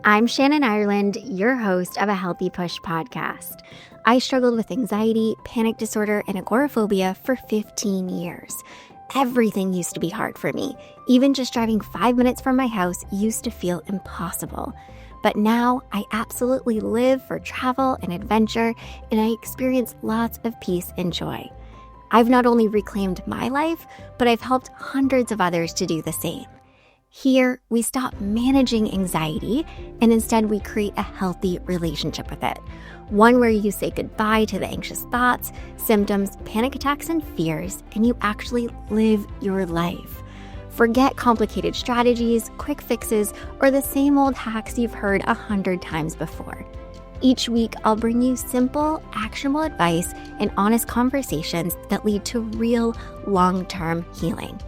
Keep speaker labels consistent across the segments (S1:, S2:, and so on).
S1: I'm Shannon Ireland, your host of a Healthy Push podcast. I struggled with anxiety, panic disorder, and agoraphobia for 15 years. Everything used to be hard for me. Even just driving 5 minutes from my house used to feel impossible. But now I absolutely live for travel and adventure, and I experience lots of peace and joy. I've not only reclaimed my life, but I've helped hundreds of others to do the same. Here, we stop managing anxiety and instead we create a healthy relationship with it. One where you say goodbye to the anxious thoughts, symptoms, panic attacks, and fears, and you actually live your life. Forget complicated strategies, quick fixes, or the same old hacks you've heard 100 times before. Each week, I'll bring you simple, actionable advice and honest conversations that lead to real, long-term healing.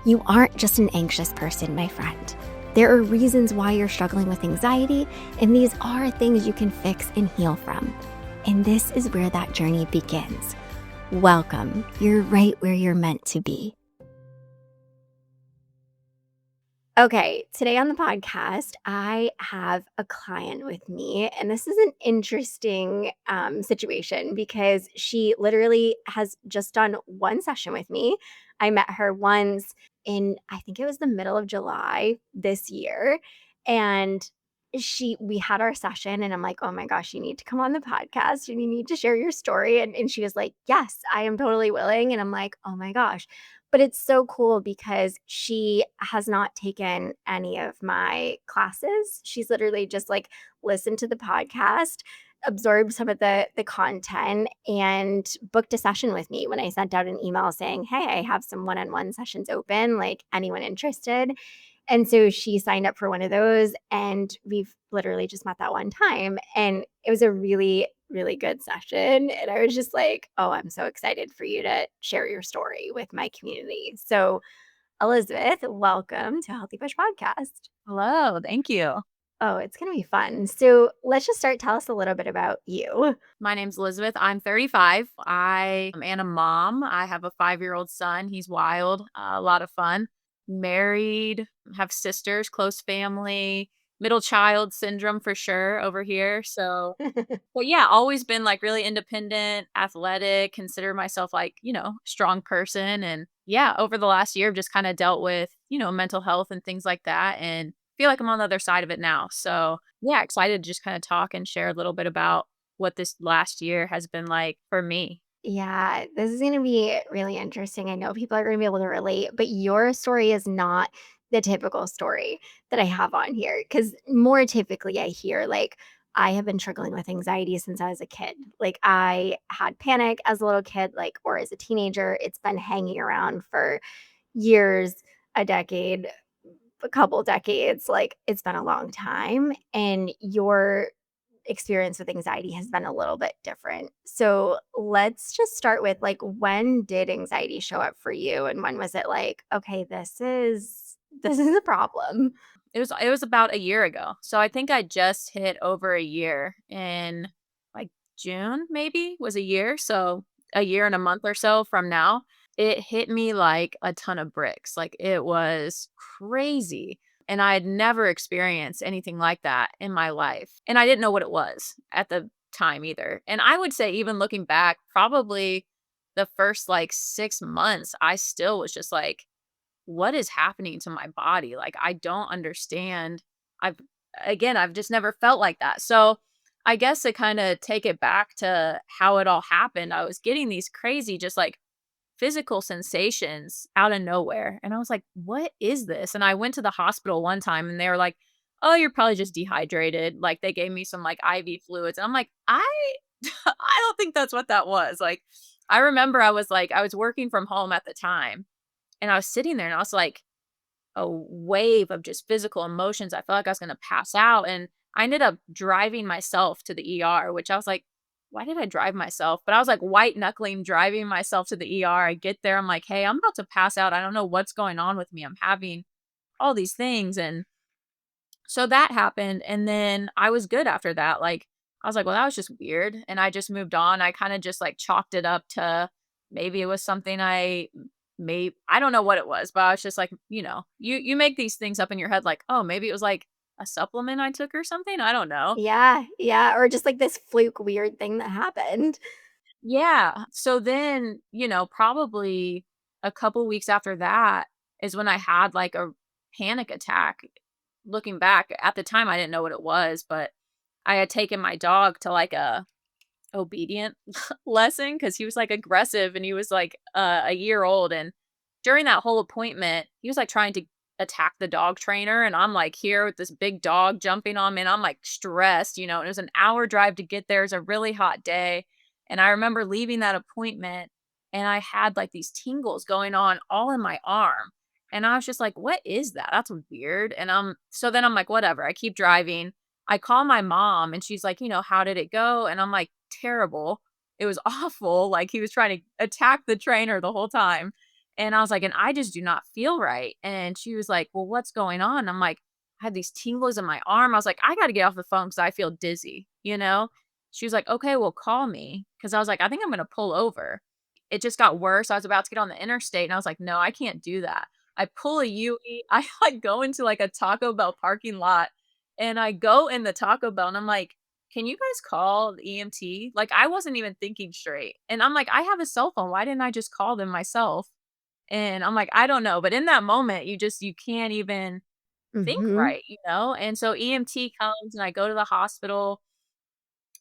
S1: You aren't just an anxious person, my friend. There are reasons why you're struggling with anxiety, and these are things you can fix and heal from. And this is where that journey begins. Welcome. You're right where you're meant to be. Okay, today on the podcast, I have a client with me, and this is an interesting situation because she literally has just done one session with me. I met her once in, I think it was the middle of July this year, and we had our session, and I'm like, oh my gosh, you need to come on the podcast and you need to share your story. And she was like, yes, I am totally willing. And I'm like, oh my gosh. But it's so cool because she has not taken any of my classes. She's literally just like listened to the podcast, absorbed some of the content, and booked a session with me when I sent out an email saying, "Hey, I have some one-on-one sessions open, like anyone interested?" And so she signed up for one of those, and we've literally just met that one time. And it was a really, really good session. And I was just like, oh, I'm so excited for you to share your story with my community. So, Elizabeth, welcome to Healthy Push Podcast.
S2: Hello, thank you.
S1: Oh, it's going to be fun. So, let's just start. Tell us a little bit about you.
S2: My name's Elizabeth. I'm 35. I am a mom. I have a 5-year-old son. He's wild, a lot of fun. Married, have sisters, close family, middle child syndrome for sure over here. So, but yeah, always been like really independent, athletic, consider myself like, strong person. And yeah, over the last year, I've just kind of dealt with, mental health and things like that. And feel like I'm on the other side of it now. So yeah, excited to just kind of talk and share a little bit about what this last year has been like for me.
S1: Yeah, this is going to be really interesting. I know people are going to be able to relate, but your story is not the typical story that I have on here. Because more typically, I hear like, I have been struggling with anxiety since I was a kid. Like, I had panic as a little kid, like, or as a teenager. It's been hanging around for years, a decade, a couple decades. Like, it's been a long time. And your experience with anxiety has been a little bit different. So let's just start with like, when did anxiety show up for you, and when was it like, okay, this is a problem?
S2: It was about a year ago. So I think I just hit over a year in like June, maybe was a year. So a year and a month or so from now, it hit me like a ton of bricks. Like it was crazy. And I had never experienced anything like that in my life. And I didn't know what it was at the time either. And I would say, even looking back, probably the first like 6 months, I still was just like, what is happening to my body? Like, I don't understand. I've, I've just never felt like that. So, I guess to kind of take it back to how it all happened, I was getting these crazy, just like physical sensations out of nowhere. And I was like, what is this? And I went to the hospital one time and they were like, oh, you're probably just dehydrated. Like, they gave me some like IV fluids. And I'm like, I don't think that's what that was. Like, I remember I was working from home at the time, and I was sitting there and I was like, a wave of just physical emotions. I felt like I was going to pass out. And I ended up driving myself to the ER, which I was like, why did I drive myself? But I was like white knuckling driving myself to the ER. I get there. I'm like, hey, I'm about to pass out. I don't know what's going on with me. I'm having all these things. And so that happened. And then I was good after that. Like, I was like, well, that was just weird. And I just moved on. I kind of just like chalked it up to maybe it was something I don't know what it was, but I was just like, you make these things up in your head like, oh, maybe it was like a supplement I took or something, I don't know.
S1: Yeah, yeah, or just, like, this fluke weird thing that happened.
S2: Yeah, so then, probably a couple weeks after that is when I had, like, a panic attack. Looking back, at the time, I didn't know what it was, but I had taken my dog to, like, a obedient lesson because he was, like, aggressive and he was, like, a year old, and during that whole appointment, he was, like, trying to attack the dog trainer, and I'm, like, here with this big dog jumping on me, and I'm, like, stressed, and it was an hour drive to get there. It's a really hot day, and I remember leaving that appointment, and I had, like, these tingles going on all in my arm, and I was just like, "What is that? That's weird," and, so then I'm like, "Whatever." I keep driving. I call my mom, and she's like, "How did it go?" And I'm like, "Terrible." It was awful, like, he was trying to attack the trainer the whole time, and I was like, "And I just do not feel right." And she was like, "Well, what's going on?" I'm like, "I had these tingles in my arm." I was like, "I gotta get off the phone because I feel dizzy," you know? She was like, "Okay, well, call me," because I was like, "I think I'm gonna pull over." It just got worse. I was about to get on the interstate, and I was like, "No, I can't do that." I pull a U-E, I, like, go into, like, a Taco Bell parking lot, and I go in the Taco Bell, and I'm like, "Can you guys call the EMT?" Like, I wasn't even thinking straight, and I'm like, "I have a cell phone, why didn't I just call them myself?" And I'm like, "I don't know," but in that moment, you can't even think
S1: Mhm.
S2: right, and so EMT comes, and I go to the hospital,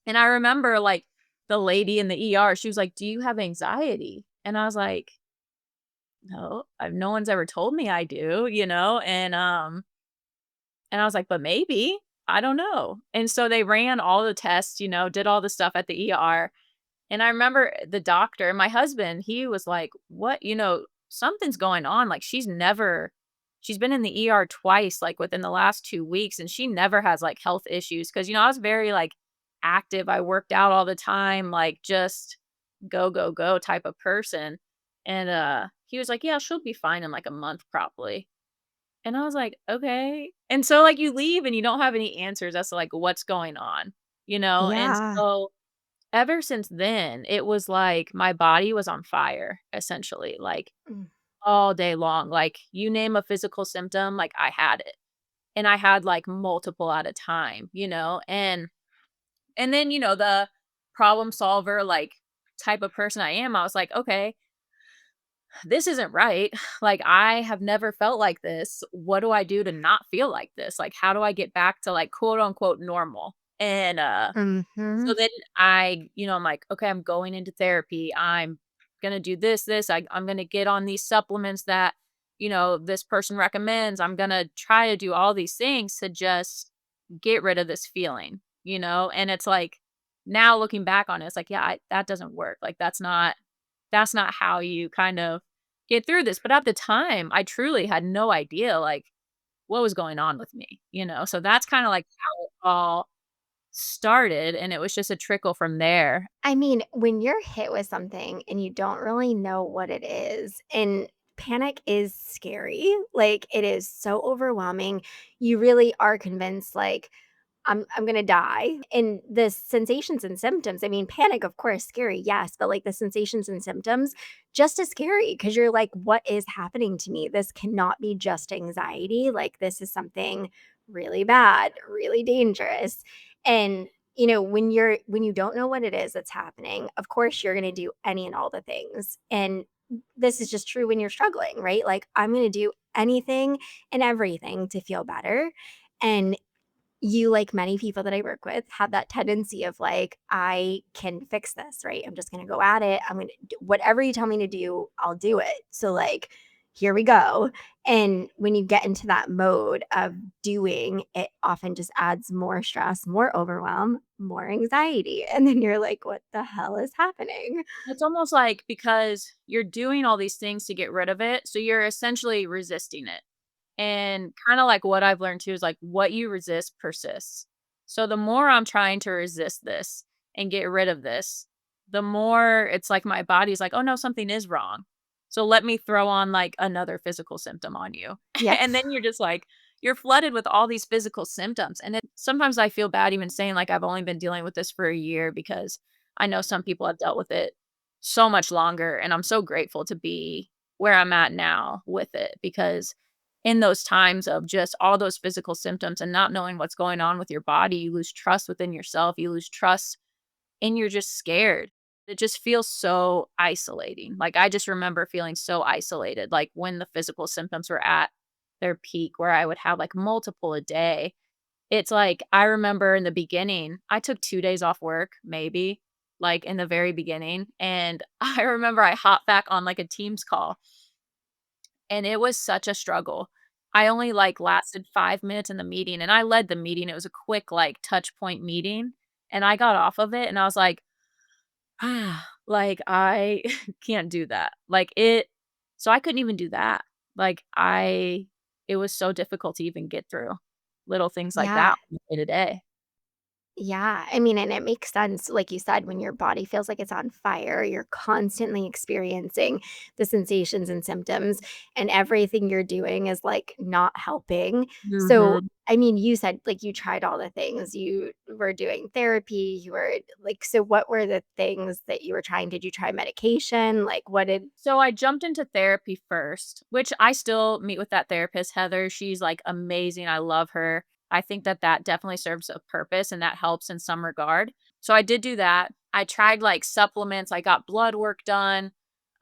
S2: and I remember, like, the lady in the ER, she was like, "Do you have anxiety?" And I was like, "No, no one's ever told me I do," and I was like, "But maybe, I don't know." And so they ran all the tests, did all the stuff at the ER, and I remember the doctor, my husband, he was like, "What? Something's going on, like, she's been in the ER twice, like, within the last 2 weeks, and she never has, like, health issues." Because I was very, like, active, I worked out all the time, like, just go, go, go type of person, and, he was like, "Yeah, she'll be fine in, like, a month probably." And I was like, "Okay." And so, like, you leave and you don't have any answers as to, like, what's going on, And
S1: Yeah.
S2: so, ever since then, it was like my body was on fire, essentially, like,
S1: Mm.
S2: all day long. Like, you name a physical symptom, like, I had it. And I had, like, multiple at a time, and then, the problem solver, like, type of person I am, I was like, "Okay, this isn't right. Like, I have never felt like this. What do I do to not feel like this? Like, how do I get back to, like, quote unquote normal?" And so
S1: Mhm.
S2: then I'm like, "Okay, I'm going into therapy. I'm gonna do this. I'm gonna get on these supplements that, this person recommends. I'm gonna try to do all these things to just get rid of this feeling, And it's like, now looking back on it, it's like, yeah, that doesn't work. Like, that's not how you kind of get through this. But at the time, I truly had no idea, like, what was going on with me? So that's kind of like how it all started, and it was just a trickle from there.
S1: I mean, when you're hit with something and you don't really know what it is, and panic is scary, like, it is so overwhelming. You really are convinced, like, I'm gonna die. And the sensations and symptoms, I mean, panic, of course, scary, yes, but, like, the sensations and symptoms, just as scary because 'cause you're like, "What is happening to me? This cannot be just anxiety, like, this is something really bad, really dangerous." And, when you don't know what it is that's happening, of course, you're gonna do any and all the things. And this is just true when you're struggling, right? Like, I'm gonna do anything and everything to feel better. And you, like many people that I work with, have that tendency of like, I can fix this, right? I'm just going to go at it. I'm going to do whatever you tell me to do, I'll do it. So, like, here we go. And when you get into that mode of doing, it often just adds more stress, more overwhelm, more anxiety. And then you're like, what the hell is happening?
S2: It's almost like because you're doing all these things to get rid of it, so you're essentially resisting it. And kinda like what I've learned too is, like, what you resist persists. So the more I'm trying to resist this and get rid of this, the more it's like my body's like, "Oh, no, something is wrong. So let me throw on, like, another physical symptom on you."
S1: Yep.
S2: And then you're just like you're flooded with all these physical symptoms, and then sometimes I feel bad even saying, like, I've only been dealing with this for a year because I know some people have dealt with it so much longer, and I'm so grateful to be where I'm at now with it because in those times of just all those physical symptoms and not knowing what's going on with your body, you lose trust within yourself, you lose trust, and you're just scared. It just feels so isolating. Like, I just remember feeling so isolated, like, when the physical symptoms were at their peak where I would have, like, multiple a day. It's like, I remember in the beginning, I took 2 days off work, maybe, like, in the very beginning, and I remember I hopped back on, like, a Teams call, and it was such a struggle. I only, like, lasted 5 minutes in the meeting, and I led the meeting. It was a quick, like, touch point meeting, and I got off of it, and I was like, "Ah," like, I can't do that. Like, so I couldn't even do that. Like, it was so difficult to even get through little things like
S1: Yeah.
S2: that day to day.
S1: Yeah, I mean, and it makes sense, like you said, when your body feels like it's on fire, you're constantly experiencing the sensations and symptoms, and everything you're doing is like not helping. So,
S2: Mhm.
S1: I mean, you said like you tried all the things. You were doing therapy, you were like, so what were the things that you were trying? Did you try medication? Like, what did
S2: So I jumped into therapy first, which I still meet with that therapist, Heather. She's like amazing. I love her. I think that that definitely serves a purpose and that helps in some regard. So I did do that. I tried like supplements. I got blood work done.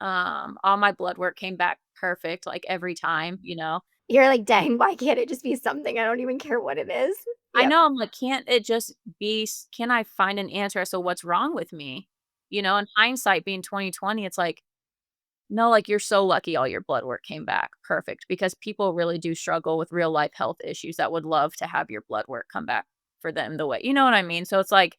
S2: All my blood work came back perfect, like every time, you know.
S1: you're like, dang, why can't it just be something? I don't even care what it is.
S2: I
S1: Yep.
S2: know I'm like, can't it just be can I find an answer as to what's wrong with me? You know, in hindsight being 2020, it's like, no, like, you're so lucky all your blood work came back perfect because people really do struggle with real life health issues that would love to have your blood work come back for them the way, you know what I mean? So it's like,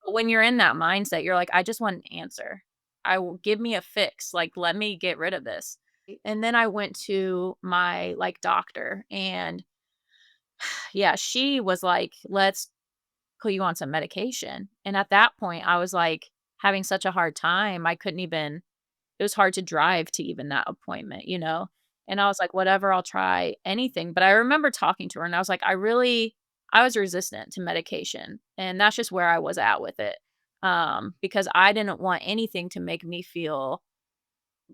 S2: when you're in that mindset, you're like, "I just want an answer. I will give me a fix, like, let me get rid of this." And then I went to my, like, doctor, and yeah, she was like, "Let's put you on some medication." And at that point, I was, like, having such a hard time, I couldn't even it was hard to drive to even that appointment, you know? And I was like, "Whatever, I'll try anything." But I remember talking to her and I was like, I was resistant to medication, and that's just where I was at with it. Because I didn't want anything to make me feel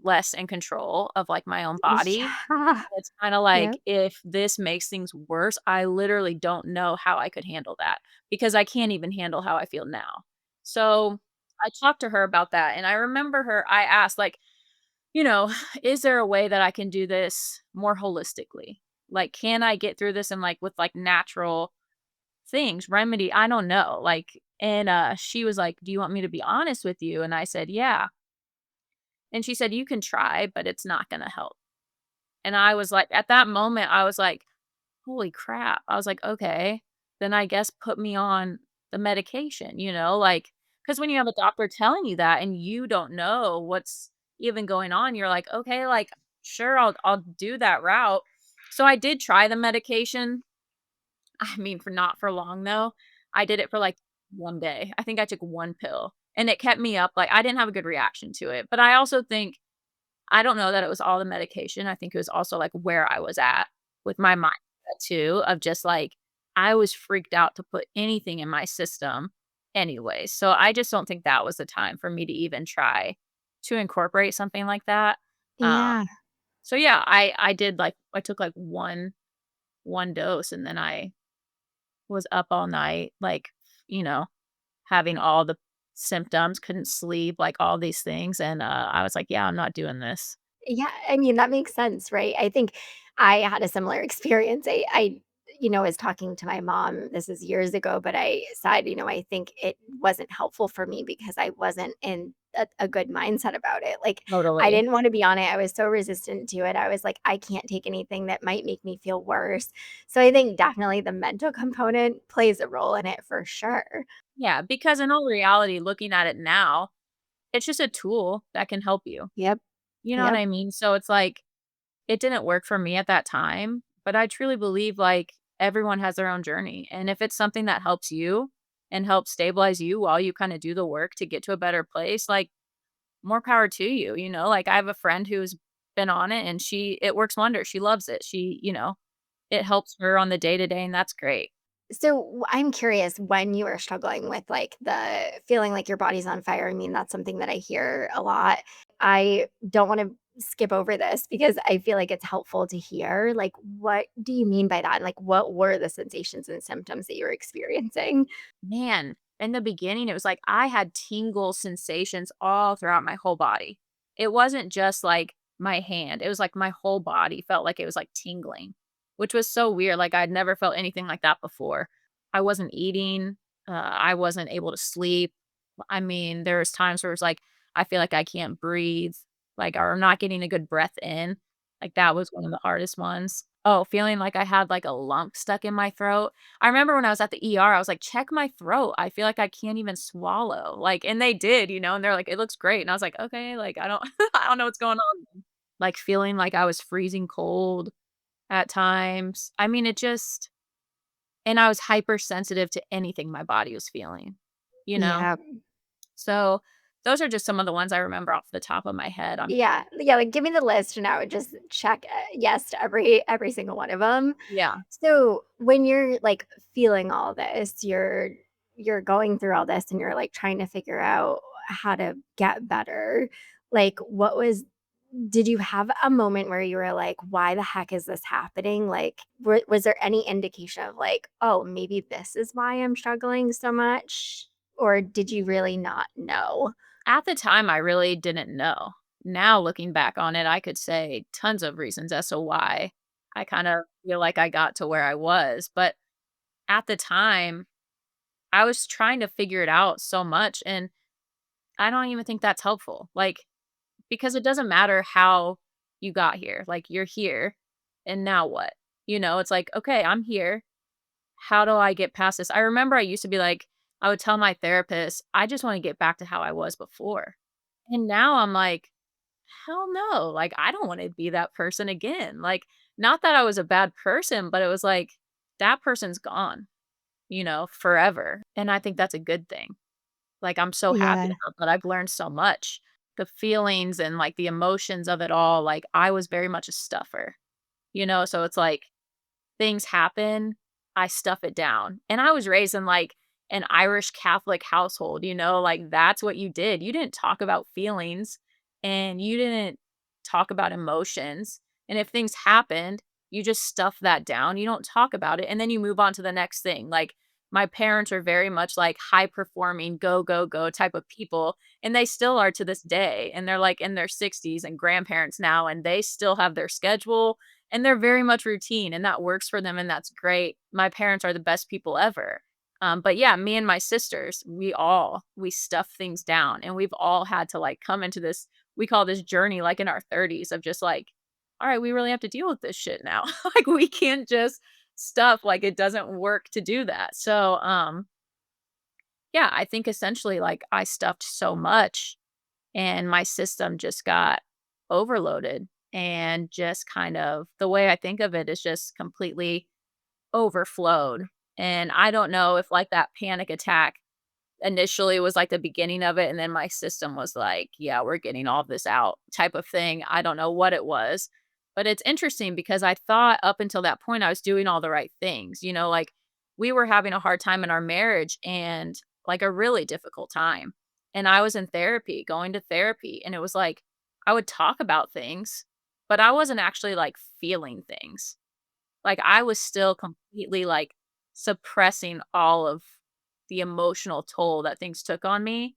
S2: less in control of, like, my own body.
S1: Yeah.
S2: It's kinda like,
S1: Yep.
S2: if this makes things worse, I literally don't know how I could handle that because I can't even handle how I feel now. So, I talked to her about that, and I remember I asked, like, you know, "Is there a way that I can do this more holistically? Like, can I get through this and, like, with, like, natural things, remedy?" I don't know, like, and, she was like, "Do you want me to be honest with you?" And I said, "Yeah." And she said, "You can try, but it's not gonna help." And I was like at that moment, I was like, "Holy crap." I was like, "Okay, then I guess put me on the medication," you know, like, because when you have a doctor telling you that and you don't know what's even going on, you're like, "Okay, like, sure, I'll do that route." So I did try the medication. I mean, for not for long though. I did it for, like, 1 day. I think I took 1 pill, and it kept me up, like, I didn't have a good reaction to it, but I also think I don't know that it was all the medication. I think it was also, like, where I was at with my mindset too of just, like, I was freaked out to put anything in my system anyway. So I just don't think that was the time for me to even try to incorporate something like that. Um,
S1: Yeah.
S2: so yeah, I did, like I took, like, one dose, and then I was up all night, like, you know, having all the symptoms, couldn't sleep, like, all these things, and, I was like, "Yeah, I'm not doing this."
S1: Yeah, I mean, that makes sense, right? I think I had a similar experience. Was talking to my mom, this is years ago, but I said, I think it wasn't helpful for me because I wasn't in a good mindset about it. Like, I
S2: Totally.
S1: didn't want to be on it. I was so resistant to it. I was like, I can't take anything that might make me feel worse. So I think definitely the mental component plays a role in it for sure.
S2: Yeah, because in all reality, looking at it now, it's just a tool that can help you.
S1: Yep.
S2: You know what
S1: Yep.
S2: I mean? So it's like, it didn't work for me at that time, but I truly believe like everyone has their own journey. And if it's something that helps you and helps stabilize you while you kind of do the work to get to a better place, like more power to you, you know? Like I have a friend who's been on it and it works wonders. She loves it. It helps her on the day to day and that's great.
S1: So I'm curious when you are struggling with like the feeling like your body's on fire. I mean, that's something that I hear a lot. I don't want to skip over this because I feel like it's helpful to hear. Like, what do you mean by that? And like, what were the sensations and symptoms that you were experiencing?
S2: Man, in the beginning, it was like I had tingle sensations all throughout my whole body. It wasn't just like my hand, it was like my whole body felt like it was like tingling, which was so weird. Like I'd never felt anything like that before. I wasn't eating, I wasn't able to sleep. I mean, there was times where it was like, I feel like I can't breathe, like, or I'm not getting a good breath in. Like that was one of the hardest ones. Oh, feeling like I had like a lump stuck in my throat. I remember when I was at the ER, I was like, "Check my throat. I feel like I can't even swallow." Like, and they did, and they're like, "It looks great." And I was like, "Okay, like I don't I don't know what's going on." Like feeling like I was freezing cold at times. I mean, it just and I was hypersensitive to anything my body was feeling, you know?
S1: Yeah.
S2: So, those are just some of the ones I remember off the top of my head.
S1: Yeah. Yeah, like, give me the list and I would just check, yes to every single one of them.
S2: Yeah.
S1: So, when you're, like, feeling all this, you're going through all this and you're, like, trying to figure out how to get better, like, what was did you have a moment where you were like, "Why the heck is this happening?" Like, was there any indication of, like, "Oh, maybe this is why I'm struggling so much?" Or did you really not know?
S2: At the time, I really didn't know. Now looking back on it, I could say tons of reasons as to why I kinda feel like I got to where I was, but at the time, I was trying to figure it out so much, and I don't even think that's helpful, like, because it doesn't matter how you got here, like, you're here, and now what? It's like, "Okay, I'm here. How do I get past this?" I remember I used to be like I would tell my therapist, "I just wanna get back to how I was before." And now I'm like, "Hell no, like, I don't wanna be that person again." Like, not that I was a bad person, but it was like, that person's gone, forever, and I think that's a good thing. Like, I'm so happy
S1: Yeah.
S2: about that. I've learned so much. The feelings and, like, the emotions of it all, like, I was very much a stuffer, so it's like things happen, I stuff it down. And I was raised in like an Irish Catholic household, like that's what you did. You didn't talk about feelings and you didn't talk about emotions. And if things happened, you just stuff that down. You don't talk about it and then you move on to the next thing. Like my parents are very much like high performing, go, go, go type of people. And they still are to this day. And they're like in their 60s and grandparents now, and they still have their schedule and they're very much routine and that works for them and that's great. My parents are the best people ever. But yeah, me and my sisters, we stuff things down and we've all had to like come into this, we call this journey like in our 30s of just like, all right, we really have to deal with this shit now. Like we can't just stuff like it doesn't work to do that. So yeah, I think essentially like I stuffed so much and my system just got overloaded and just kind of the way I think of it is just completely overflowed. And I don't know if like that panic attack initially was like the beginning of it and then my system was like, yeah, we're getting all this out type of thing. I don't know what it was. But it's interesting because I thought up until that point I was doing all the right things. Like we were having a hard time in our marriage and like a really difficult time. And I was in therapy, going to therapy, and it was like I would talk about things, but I wasn't actually like feeling things. Like, I was still completely, like, suppressing all of the emotional toll that things took on me,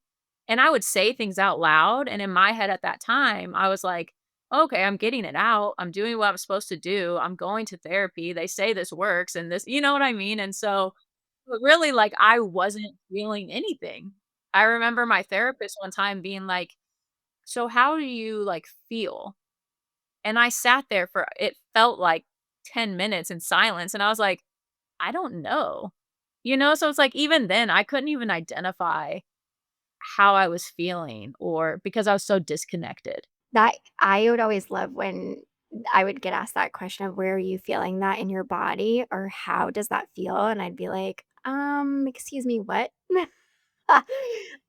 S2: and I would say things out loud, and in my head at that time, I was like, "Okay, I'm getting it out. I'm doing what I'm supposed to do. I'm going to therapy. They say this works and this" you know what I mean? And so, but really, like, I wasn't feeling anything. I remember my therapist one time being like, "So how do you, like, feel?" And I sat there for it felt like 10 minutes in silence, and I was like, "I don't know." So it's like even then, I couldn't even identify how I was feeling or because I was so disconnected.
S1: That I would always love when I would get asked that question of, "Where are you feeling that in your body?" or "How does that feel?" And I'd be like, excuse me, what?"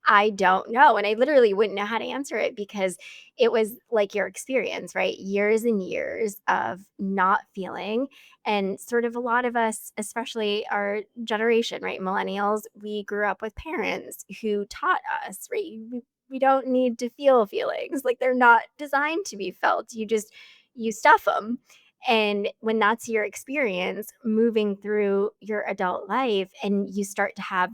S1: I don't know, and I literally wouldn't know how to answer it because it was like your experience, right? Years and years of not feeling, and sort of a lot of us, especially our generation, right, millennials, we grew up with parents who taught us, right? we don't need to feel feelings. Like they're not designed to be felt. You stuff them. And when that's your experience moving through your adult life and you start to have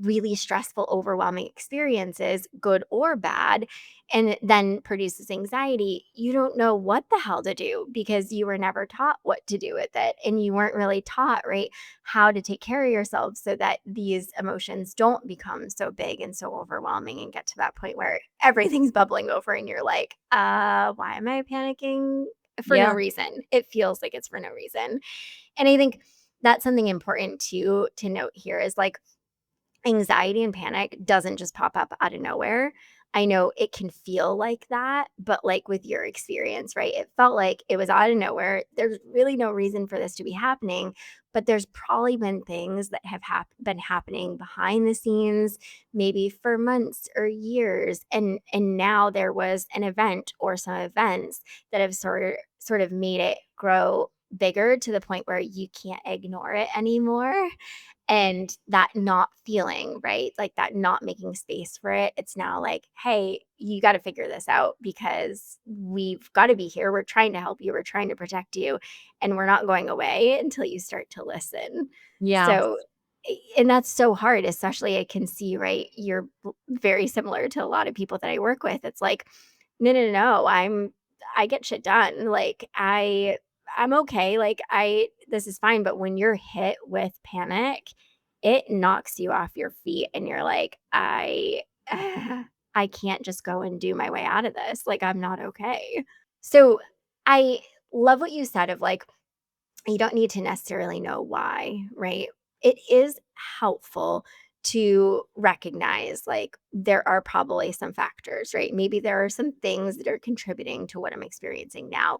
S1: really stressful, overwhelming experiences, good or bad, and it then produces anxiety, you don't know what the hell to do because you were never taught what to do with it. And you weren't really taught, right, how to take care of yourself so that these emotions don't become so big and so overwhelming and get to that point where everything's bubbling over and you're like, why am I panicking? For no
S2: Yeah.
S1: reason. It feels like it's for no reason. And I think that's something important to note here is like anxiety and panic doesn't just pop up out of nowhere. I know it can feel like that, but like with your experience, right? It felt like it was out of nowhere. There's really no reason for this to be happening, but there's probably been things that have been happening behind the scenes, maybe for months or years, and now there was an event or some events that have sort of made it grow bigger to the point where you can't ignore it anymore. And that not feeling, right? Like that not making space for it. It's now like, hey, you got to figure this out because we've got to be here. We're trying to help you. We're trying to protect you. And we're not going away until you start to listen.
S2: Yeah.
S1: So, and that's so hard, especially I can see, right? You're very similar to a lot of people that I work with. It's like, no, no, no, no. I get shit done. Like I'm okay. Like this is fine. But when you're hit with panic, it knocks you off your feet and you're like, I can't just go and do my way out of this. Like I'm not okay. So I love what you said of like, you don't need to necessarily know why, right? It is helpful to recognize like there are probably some factors, right? Maybe there are some things that are contributing to what I'm experiencing now.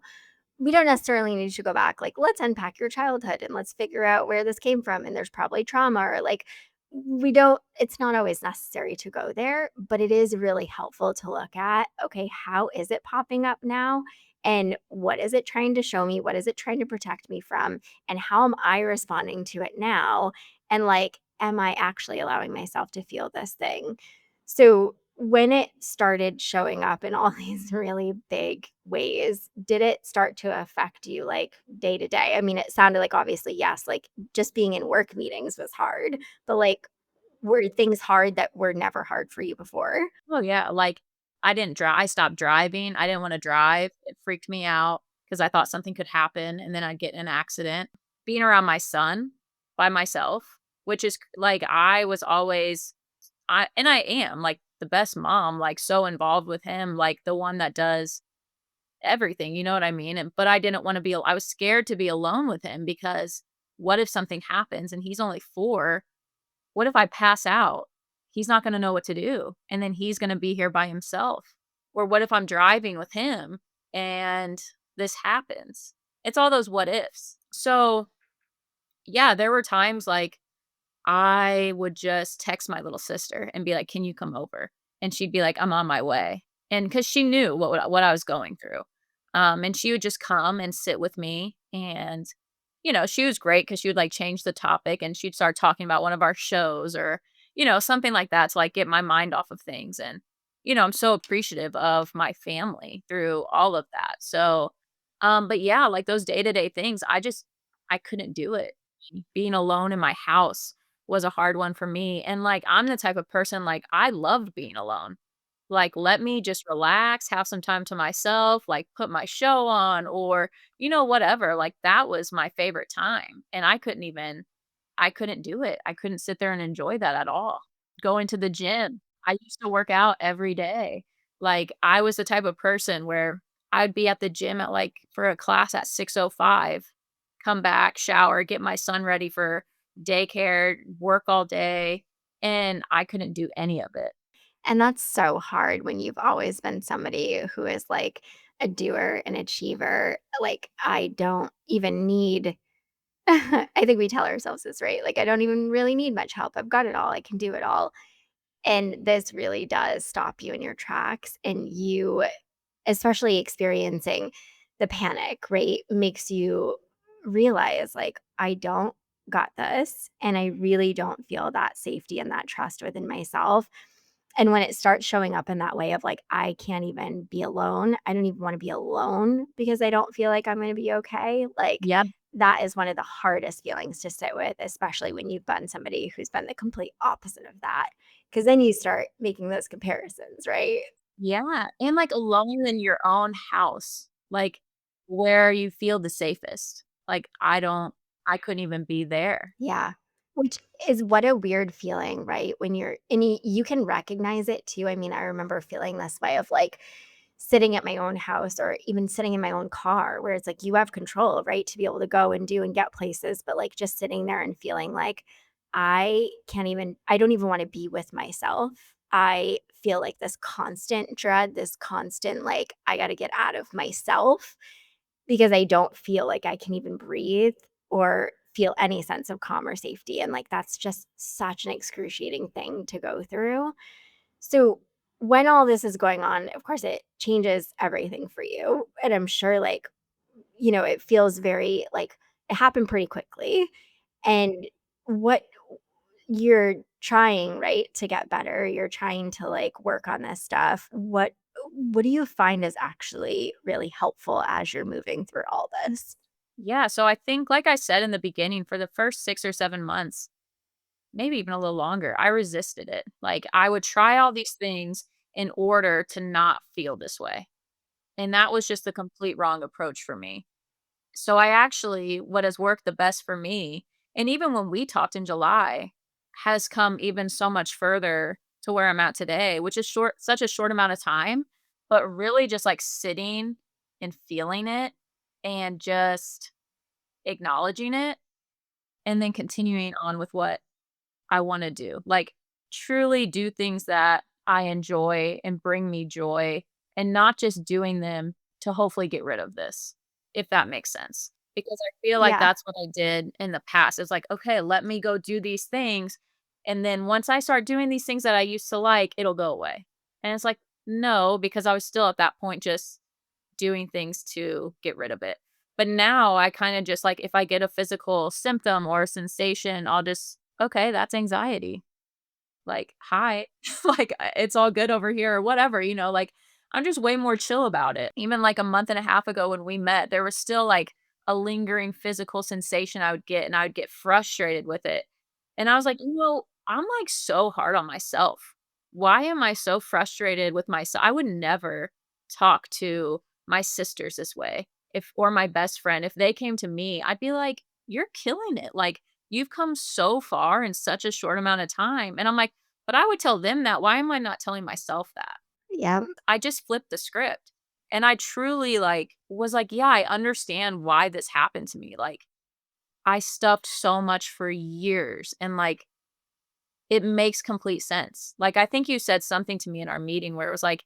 S1: We don't necessarily need to go back, like, let's unpack your childhood and let's figure out where this came from, and there's probably trauma or, like, we don't it's not always necessary to go there, but it is really helpful to look at, okay, how is it popping up now? And what is it trying to show me? What is it trying to protect me from? And how am I responding to it now? And, like, am I actually allowing myself to feel this thing? So, when it started showing up in all these really big ways, did it start to affect you, like, day to day? I mean, it sounded like obviously, yes, like, just being in work meetings was hard, but, like, were things hard that were never hard for you before?
S2: Oh, yeah, like, I didn't drive. I stopped driving, I didn't wanna drive, it freaked me out because I thought something could happen and then I'd get in an accident. Being around my son by myself, which is like, I was always I am, like, the best mom, like, so involved with him, like, the one that does everything, you know what I mean? And but I didn't wanna be I was scared to be alone with him because what if something happens and he's only 4? What if I pass out? He's not gonna know what to do, and then he's gonna be here by himself. Or what if I'm driving with him and this happens? It's all those what ifs. So, yeah, there were times, like, I would just text my little sister and be like, "Can you come over?" And she'd be like, "I'm on my way." And because she knew what I was going through. And she would just come and sit with me, and, she was great because she would, like, change the topic, and she'd start talking about one of our shows or, something like that to, like, get my mind off of things, and, I'm so appreciative of my family through all of that. So, but yeah, like, those day-to-day things, I couldn't do it. Being alone in my house was a hard one for me, and, like, I'm the type of person, like, I loved being alone. Like, let me just relax, have some time to myself, like, put my show on or, whatever, like, that was my favorite time, and I couldn't do it. I couldn't sit there and enjoy that at all. Going to the gym, I used to work out every day. Like, I was the type of person where I'd be at the gym at, like for a class at 6:05, come back, shower, get my son ready for daycare, work all day, and I couldn't do any of it.
S1: And that's so hard when you've always been somebody who is, like, a doer, an achiever. Like, I don't even need I think we tell ourselves this, right? Like, I don't even really need much help. I've got it all. I can do it all. And this really does stop you in your tracks. And you, especially experiencing the panic, right, makes you realize, like, I don't got this. And I really don't feel that safety and that trust within myself. And when it starts showing up in that way of like, I can't even be alone, I don't even want to be alone because I don't feel like I'm going to be okay. Like,
S2: Yeah.
S1: that is one of the hardest feelings to sit with, especially when you've been somebody who's been the complete opposite of that. Cause then you start making those comparisons, right?
S2: Yeah, and, like, alone in your own house, like, where you feel the safest. Like, I couldn't even be there.
S1: Yeah. Which is what a weird feeling, right? When you're and you can recognize it too. I mean, I remember feeling this way of like sitting at my own house or even sitting in my own car where it's like you have control, right? To be able to go and do and get places, but like just sitting there and feeling like I don't even want to be with myself. I feel like this constant dread, this constant like I got to get out of myself because I don't feel like I can even breathe or feel any sense of calm or safety, and, like, that's just such an excruciating thing to go through. So, when all this is going on, of course, it changes everything for you, and I'm sure, like, it feels very like, it happened pretty quickly, and what you're trying, right, to get better, you're trying to, like, work on this stuff. What do you find is actually really helpful as you're moving through all this?
S2: Yeah, so I think, like I said in the beginning, for the first 6 or 7 months, maybe even a little longer, I resisted it. Like, I would try all these things in order to not feel this way, and that was just the complete wrong approach for me. So I actually what has worked the best for me, and even when we talked in July, has come even so much further to where I'm at today, which is such a short amount of time, but really just like sitting and feeling it and just acknowledging it and then continuing on with what I wanna do. Like, truly do things that I enjoy and bring me joy, and not just doing them to hopefully get rid of this, if that makes sense. Because I feel like
S1: Yeah.
S2: that's what I did in the past. It's like, "Okay, let me go do these things, and then once I start doing these things that I used to like, it'll go away." And it's like, "No," because I was still at that point just doing things to get rid of it. But now I kinda just like, if I get a physical symptom or a sensation, I'll just, "Okay, that's anxiety." Like, "Hi." Like, "It's all good over here," or whatever, like, I'm just way more chill about it. Even, like, a month and a half ago when we met, there was still, like, a lingering physical sensation I would get, and I would get frustrated with it. And I was like, I'm, like, so hard on myself. Why am I so frustrated with myself? I would never talk to my sisters this way, if or my best friend. If they came to me, I'd be like, "You're killing it." Like, "You've come so far in such a short amount of time." And I'm like, but I would tell them that. Why am I not telling myself that?
S1: Yeah.
S2: I just flipped the script. And I truly like was like, yeah, I understand why this happened to me. Like I stuffed so much for years and like it makes complete sense. Like, I think you said something to me in our meeting where it was like,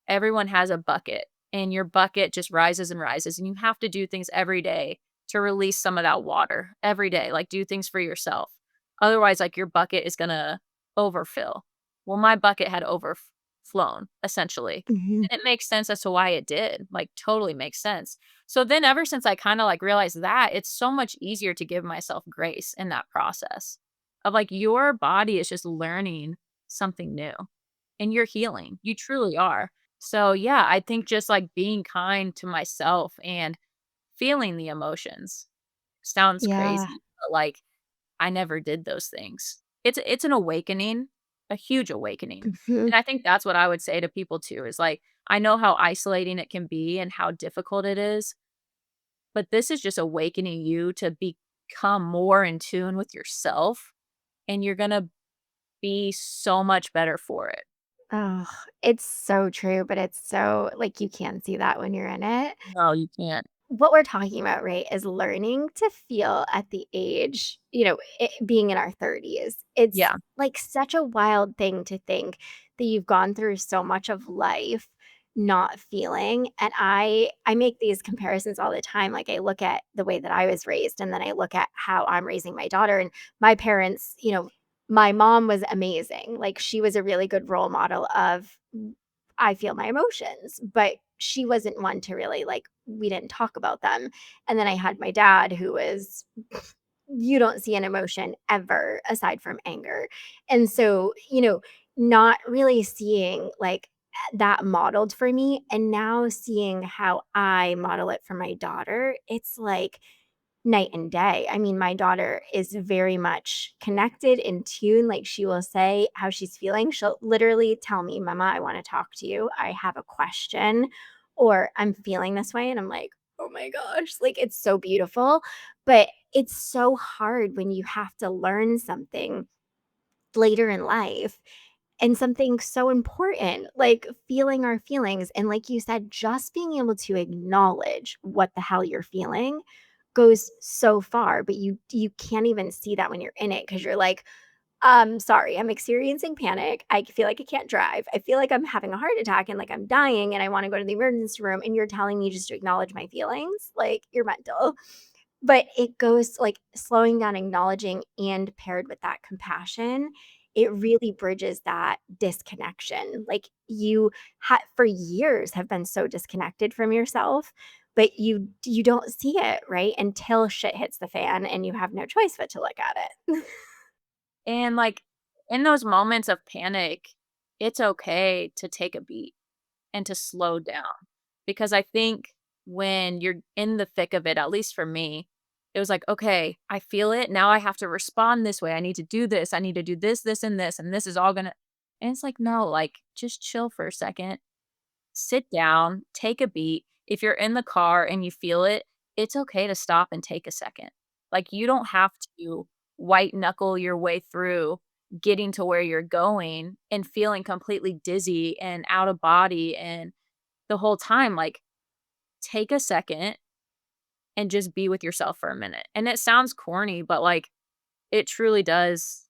S2: everyone has a bucket and your bucket just rises and rises, and you have to do things every day to release some of that water every day. Like, do things for yourself. Otherwise, like, your bucket is going to overfill. Well, my bucket had overflown essentially.
S1: Mhm.
S2: And it makes sense as to why it did. Like, totally makes sense. So then, ever since I kind of like realized that, it's so much easier to give myself grace in that process of like your body is just learning something new and you're healing. You truly are. So, yeah, I think just like being kind to myself and feeling the emotions sounds
S1: Yeah.
S2: crazy, but like I never did those things. It's an awakening, a huge awakening.
S1: Mhm.
S2: And I think that's what I would say to people too is like I know how isolating it can be and how difficult it is, but this is just awakening you to become more in tune with yourself and you're going to be so much better for it.
S1: Oh, it's so true, but it's so like, you can see that when you're in it.
S2: No, you can't.
S1: What we're talking about, right, is learning to feel at the age, being in our 30s. It's,
S2: Yeah.
S1: like, such a wild thing to think that you've gone through so much of life not feeling, and I make these comparisons all the time, like, I look at the way that I was raised, and then I look at how I'm raising my daughter, and my parents, my mom was amazing, like, she was a really good role model of I feel my emotions, but she wasn't one to really like we didn't talk about them. And then I had my dad who was you don't see an emotion ever aside from anger. And so, not really seeing like that modeled for me, and now seeing how I model it for my daughter, it's like night and day. I mean, my daughter is very much connected, in tune. Like, she will say how she's feeling. She'll literally tell me, "Mama, I want to talk to you. I have a question," or "I'm feeling this way." And I'm like, oh my gosh, like, it's so beautiful. But it's so hard when you have to learn something later in life, and something so important, like feeling our feelings. And like you said, just being able to acknowledge what the hell you're feeling goes so far, but you can't even see that when you're in it, because you're like, sorry, I'm experiencing panic. I feel like I can't drive. I feel like I'm having a heart attack and like I'm dying and I want to go to the emergency room. And you're telling me just to acknowledge my feelings. Like, you're mental. But it goes like slowing down, acknowledging, and paired with that compassion, it really bridges that disconnection. Like, you for years have been so disconnected from yourself, but you don't see it, right? Until shit hits the fan and you have no choice but to look at it.
S2: And, like, in those moments of panic, it's okay to take a beat and to slow down, because I think when you're in the thick of it, at least for me, it was like, "Okay, I feel it, now I have to respond this way, I need to do this, I need to do this, and this is all gonna," and it's like, "No, like, just chill for a second, sit down, take a beat. If you're in the car and you feel it, it's okay to stop and take a second. Like, you don't have to white knuckle your way through getting to where you're going and feeling completely dizzy and out of body and the whole time. Like, take a second and just be with yourself for a minute. And it sounds corny, but like, it truly does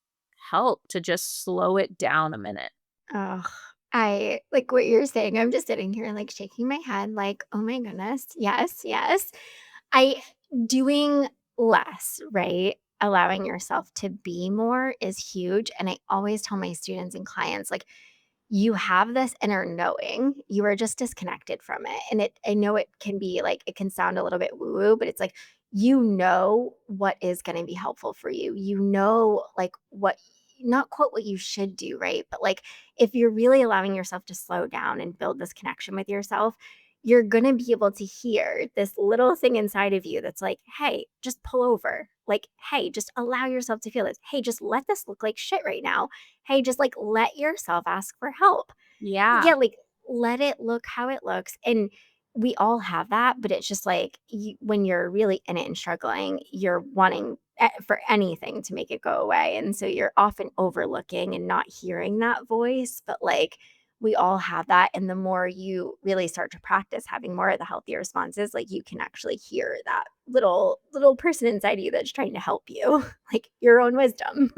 S2: help to just slow it down a minute.
S1: Oh, I like what you're saying. I'm just sitting here like shaking my head, like, oh my goodness. Yes, yes. I doing less, right? Allowing yourself to be more is huge. And I always tell my students and clients, like, you have this inner knowing, you are just disconnected from it. And I know it can be like, it can sound a little bit woo woo, but it's like, you know what is going to be helpful for you. You know, like, what, not quote what you should do, right? But like, if you're really allowing yourself to slow down and build this connection with yourself, you're going to be able to hear this little thing inside of you that's like, hey, just pull over. Like, hey, just allow yourself to feel this. Hey, just let this look like shit right now. Hey, just like let yourself ask for help.
S2: Yeah.
S1: Yeah, like, let it look how it looks. And we all have that, but it's just like, when you're really in it and struggling, you're wanting for anything to make it go away. And so you're often overlooking and not hearing that voice. But like, we all have that. And the more you really start to practice having more of the healthy responses, like, you can actually hear that little person inside you that's trying to help you, like your own wisdom.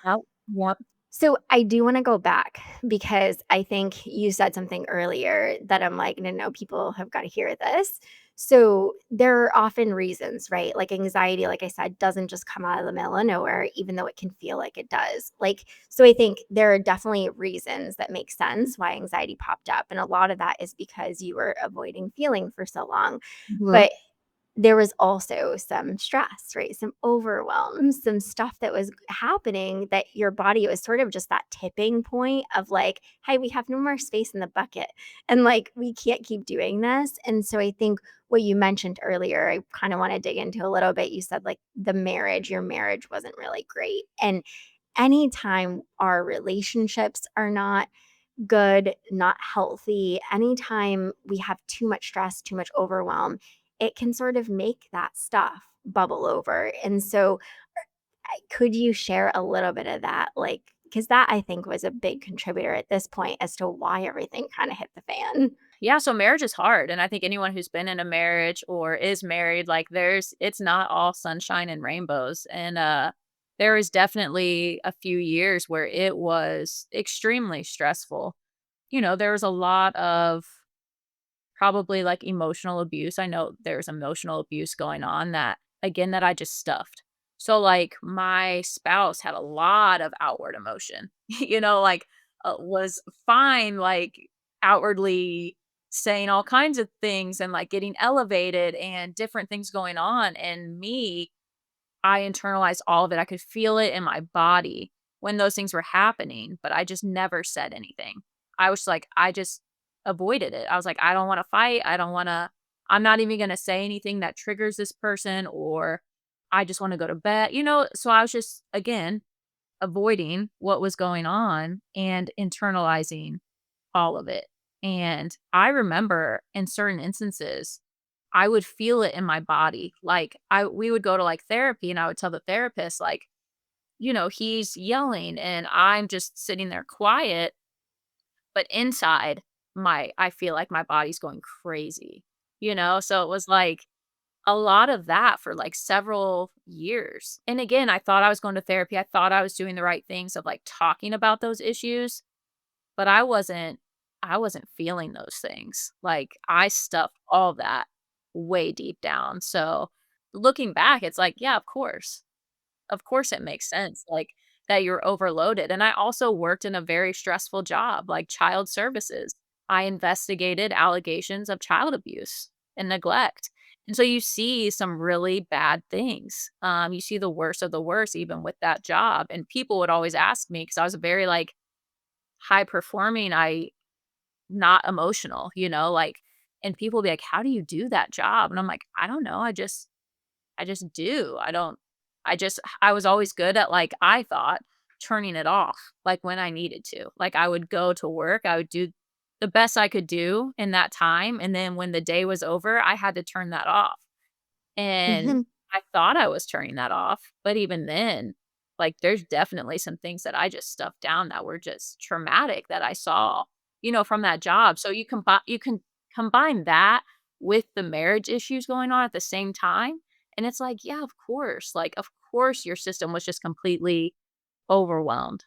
S2: Yep. Yep.
S1: So I do wanna go back, because I think you said something earlier that I'm like, "No, no, people have gotta hear this." So there are often reasons, right? Like, anxiety, like I said, doesn't just come out of the middle of nowhere, even though it can feel like it does. Like, so I think there are definitely reasons that make sense why anxiety popped up, and a lot of that is because you were avoiding feeling for so long.
S2: Mhm.
S1: But there was also some stress, right? Some overwhelm, some stuff that was happening, that your body was sort of just that tipping point of like, hey, we have no more space in the bucket. And like, we can't keep doing this. And so I think what you mentioned earlier, I kind of want to dig into a little bit. You said like your marriage wasn't really great. And anytime our relationships are not good, not healthy, anytime we have too much stress, too much overwhelm, it can sort of make that stuff bubble over. And so, could you share a little bit of that? Like, because that I think was a big contributor at this point as to why everything kind of hit the fan.
S2: Yeah, so marriage is hard, and I think anyone who's been in a marriage or is married, like, it's not all sunshine and rainbows, and, there was definitely a few years where it was extremely stressful. You know, there was a lot of probably, like, emotional abuse. I know there's emotional abuse going on that, again, that I just stuffed. So, like, my spouse had a lot of outward emotion, like, was fine, like, outwardly saying all kinds of things and, like, getting elevated and different things going on, and me, I internalized all of it. I could feel it in my body, when those things were happening, but I just never said anything. I was like, I just avoided it. I was like, I don't want to fight. I'm not even going to say anything that triggers this person, or I just want to go to bed, So I was just, again, avoiding what was going on and internalizing all of it. And I remember in certain instances, I would feel it in my body. Like we would go to like therapy and I would tell the therapist, like, he's yelling and I'm just sitting there quiet, but inside I feel like my body's going crazy, So it was like a lot of that for like several years. And again, I thought I was going to therapy. I thought I was doing the right things of like talking about those issues, but I wasn't feeling those things. Like I stuffed all that way deep down. So looking back, it's like, yeah, of course. Of course it makes sense, like, that you're overloaded, and I also worked in a very stressful job, like child services. I investigated allegations of child abuse and neglect, and so you see some really bad things. You see the worst of the worst even with that job, and people would always ask me because I was very, like, high performing, not emotional, like, and people would be like, "How do you do that job?" And I'm like, "I don't know, I just do. I was always good at, like, I thought, turning it off, like, when I needed to. Like, I would go to work, I would do the best I could do in that time, and then when the day was over, I had to turn that off. And
S1: Mhm.
S2: I thought I was turning that off, but even then, like, there's definitely some things that I just stuffed down that were just traumatic that I saw, from that job. So you can combine that with the marriage issues going on at the same time, and it's like, yeah, of course, like, of course your system was just completely overwhelmed.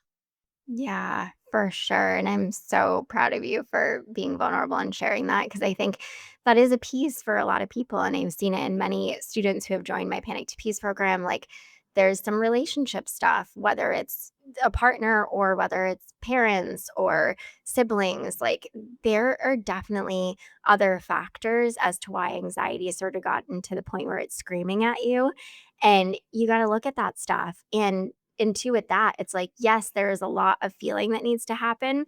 S1: Yeah, for sure. And I'm so proud of you for being vulnerable and sharing that because I think that is a piece for a lot of people. And I've seen it in many students who have joined my Panic to Peace program. Like, there's some relationship stuff, whether it's a partner or whether it's parents or siblings. Like, there are definitely other factors as to why anxiety has sort of gotten to the point where it's screaming at you. And you got to look at that stuff. And two, with that, it's like, yes, there is a lot of feeling that needs to happen,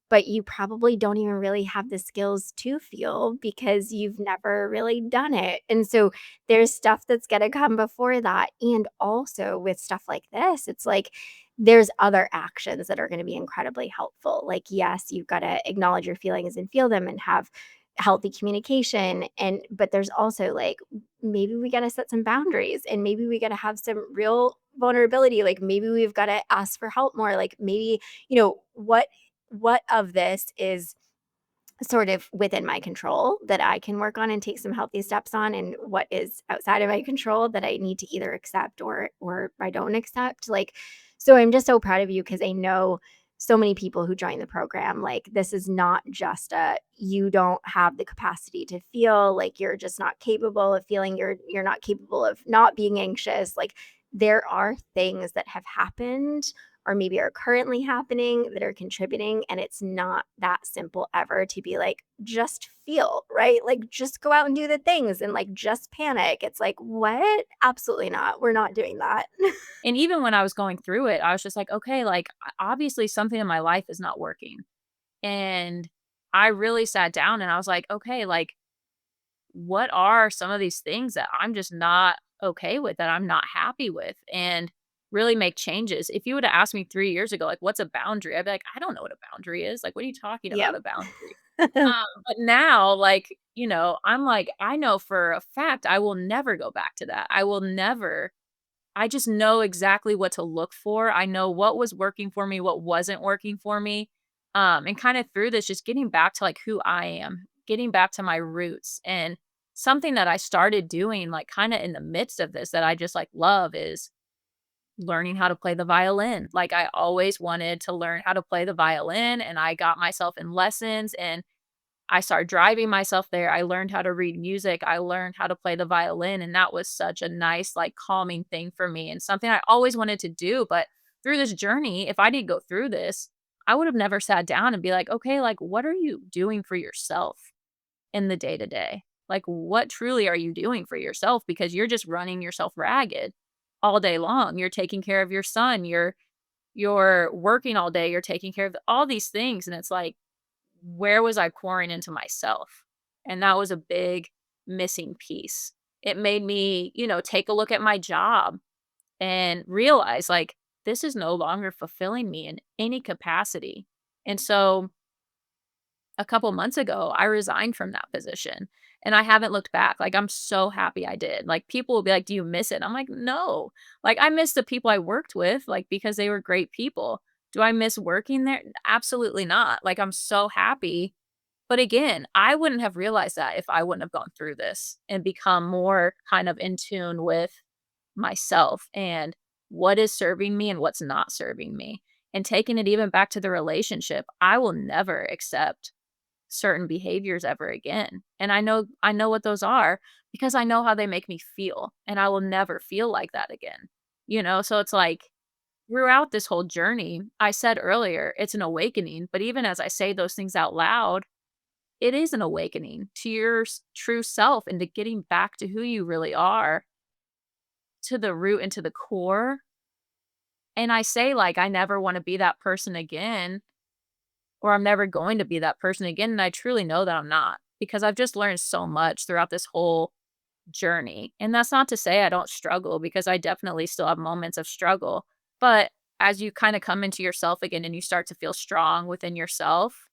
S1: but you probably don't even really have the skills to feel because you've never really done it. And so there's stuff that's going to come before that. And also with stuff like this, it's like there's other actions that are going to be incredibly helpful. Like, yes, you've got to acknowledge your feelings and feel them and have healthy communication, and but there's also like maybe we got to set some boundaries, and maybe we got to have some real vulnerability, like maybe we've got to ask for help more, like maybe what of this is sort of within my control that I can work on and take some healthy steps on, and what is outside of my control that I need to either accept or I don't accept. Like, so I'm just so proud of you because I know so many people who join the program, like this is not just a you don't have the capacity to feel, like you're just not capable of feeling, you're not capable of not being anxious. Like, there are things that have happened or maybe are currently happening that are contributing. And it's not that simple ever to be like, just feel, right? Like, just go out and do the things and like just panic. It's like, what? Absolutely not. We're not doing that.
S2: And even when I was going through it, I was just like, "Okay, like, obviously something in my life is not working." And I really sat down and I was like, "Okay, like, what are some of these things that I'm just not okay with, that I'm not happy with?" And really make changes. If you would have asked me 3 years ago, like, "What's a boundary?" I'd be like, "I don't know what a boundary is. Like, what are you talking about,
S1: Yep.
S2: a boundary?" But now, like, I'm like, I know for a fact I will never go back to that. I just know exactly what to look for. I know what was working for me, what wasn't working for me. And kind of through this, just getting back to like who I am, getting back to my roots. And something that I started doing, like kind of in the midst of this, that I just like love is learning how to play the violin. Like I always wanted to learn how to play the violin, and I got myself in lessons, and I started driving myself there. I learned how to read music. I learned how to play the violin, and that was such a nice, like, calming thing for me and something I always wanted to do. But through this journey, if I didn't go through this, I would have never sat down and be like, "Okay, like, what are you doing for yourself in the day to day? Like, what truly are you doing for yourself? Because you're just running yourself ragged all day long. You're taking care of your son. you're working all day, you're taking care of all these things, and it's like, where was I pouring into myself? And that was a big missing piece. It made me, take a look at my job and realize, like, this is no longer fulfilling me in any capacity. And so a couple months ago, I resigned from that position and I haven't looked back. Like, I'm so happy I did. Like, people will be like, "Do you miss it?" I'm like, "No." Like, I miss the people I worked with, like, because they were great people. Do I miss working there? Absolutely not. Like, I'm so happy. But again, I wouldn't have realized that if I wouldn't have gone through this and become more kind of in tune with myself and what is serving me and what's not serving me. And taking it even back to the relationship, I will never accept certain behaviors ever again. And I know what those are because I know how they make me feel, and I will never feel like that again. So it's like throughout this whole journey, I said earlier, it's an awakening, but even as I say those things out loud, it is an awakening to your true self and to getting back to who you really are, to the root and to the core. And I say, like, I never want to be that person again, or I'm never going to be that person again. And I truly know that I'm not, because I've just learned so much throughout this whole journey. And that's not to say I don't struggle, because I definitely still have moments of struggle. But as you kind of come into yourself again and you start to feel strong within yourself,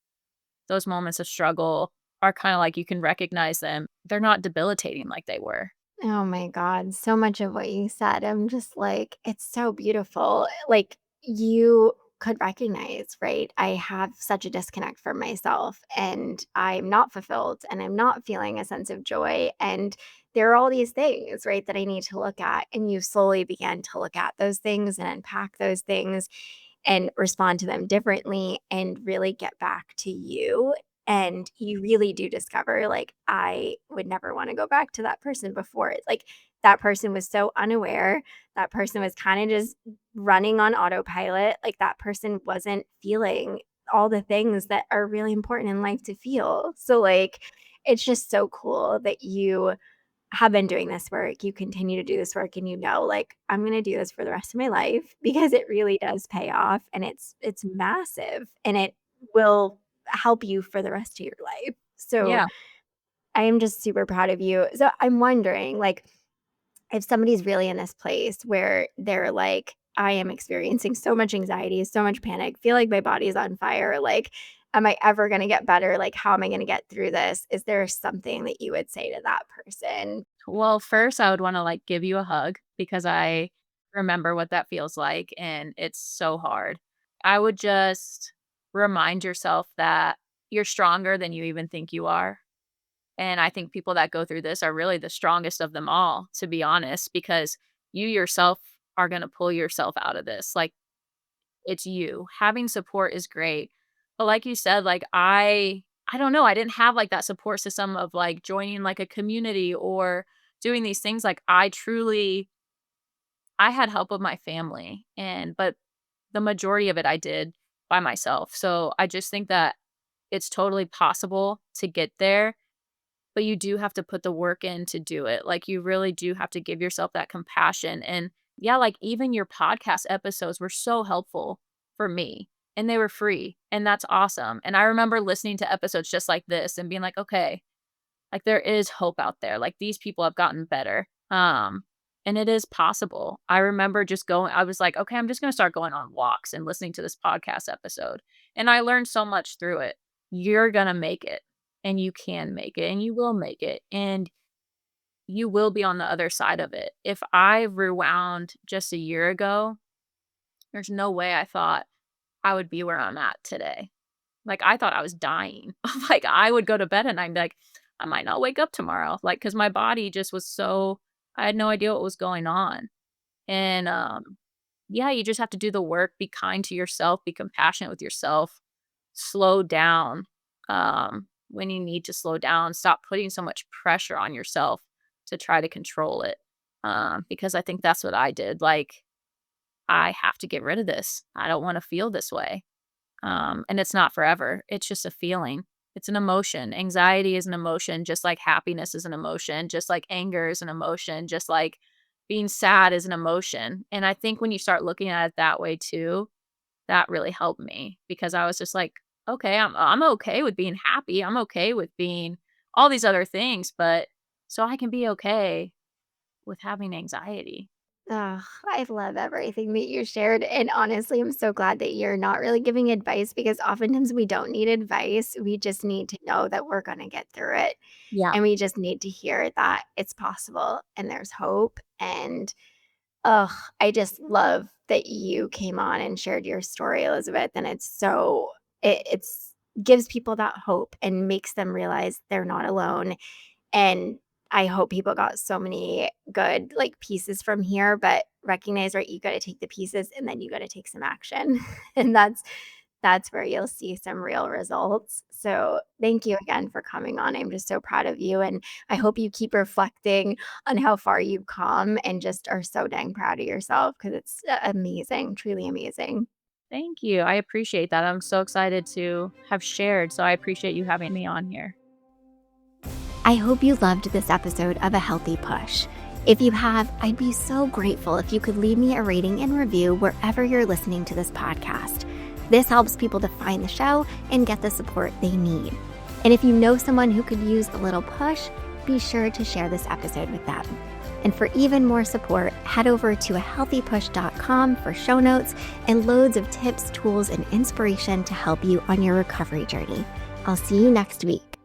S2: those moments of struggle are kind of like you can recognize them. They're not debilitating like they were.
S1: Oh my God. So much of what you said, I'm just like, it's so beautiful. Like, you could recognize, right? I have such a disconnect from myself and I'm not fulfilled and I'm not feeling a sense of joy. And there are all these things, right, that I need to look at. And you slowly begin to look at those things and unpack those things and respond to them differently and really get back to you. And you really do discover, like, I would never want to go back to that person before. It's like that person was so unaware. That person was kind of just running on autopilot. Like, that person wasn't feeling all the things that are really important in life to feel. So, like, it's just so cool that you have been doing this work, you continue to do this work, and like, I'm gonna do this for the rest of my life because it really does pay off and it's massive and it will help you for the rest of your life. So
S2: Yeah.
S1: I am just super proud of you. So I'm wondering, like, if somebody's really in this place where they're like, I am experiencing so much anxiety, so much panic, feel like my body's on fire, like, am I ever going to get better? Like, how am I going to get through this? Is there something that you would say to that person?
S2: Well, first, I would want to like give you a hug because I remember what that feels like and it's so hard. I would just remind yourself that you're stronger than you even think you are. And I think people that go through this are really the strongest of them all, to be honest, because you yourself are going to pull yourself out of this. Like, it's you. Having support is great. But like you said, like, I don't know, I didn't have like that support system of like joining like a community or doing these things. Like, I had help of my family, but the majority of it I did by myself. So I just think that it's totally possible to get there, but you do have to put the work in to do it. Like, you really do have to give yourself that compassion. And yeah, like, even your podcast episodes were so helpful for me, and they were free. And that's awesome. And I remember listening to episodes just like this and being like, okay, like, there is hope out there. Like, these people have gotten better. And it is possible. I remember just going, I was like, okay, I'm just going to start going on walks and listening to this podcast episode. And I learned so much through it. You're going to make it, and you can make it, and you will make it. And you will be on the other side of it. If I rewound just a year ago, there's no way I thought I would be where I'm at today. Like, I thought I was dying. Like, I would go to bed and I'd be like, I might not wake up tomorrow. Like, because my body just was so, I had no idea what was going on. And yeah, you just have to do the work, be kind to yourself, be compassionate with yourself, slow down when you need to slow down, stop putting so much pressure on yourself to try to control it. Because I think that's what I did. Like, I have to get rid of this. I don't want to feel this way. And it's not forever. It's just a feeling. It's an emotion. Anxiety is an emotion, just like happiness is an emotion, just like anger is an emotion, just like being sad is an emotion. And I think when you start looking at it that way too, that really helped me because I was just like, okay, I'm okay with being happy. I'm okay with being all these other things, but so I can be okay with having anxiety.
S1: Oh, I love everything that you shared. And honestly, I'm so glad that you're not really giving advice because oftentimes we don't need advice. We just need to know that we're going to get through it.
S2: Yeah.
S1: And we just need to hear that it's possible and there's hope. And oh, I just love that you came on and shared your story, Elizabeth. And it's gives people that hope and makes them realize they're not alone. And I hope people got so many good, like, pieces from here, but recognize, right, you gotta take the pieces and then you gotta take some action. And that's where you'll see some real results. So, thank you again for coming on. I'm just so proud of you, and I hope you keep reflecting on how far you've come and just are so dang proud of yourself because it's amazing, truly amazing.
S2: Thank you. I appreciate that. I'm so excited to have shared. So I appreciate you having me on here.
S1: I hope you loved this episode of A Healthy Push. If you have, I'd be so grateful if you could leave me a rating and review wherever you're listening to this podcast. This helps people to find the show and get the support they need. And if you know someone who could use a little push, be sure to share this episode with them. And for even more support, head over to ahealthypush.com for show notes and loads of tips, tools, and inspiration to help you on your recovery journey. I'll see you next week.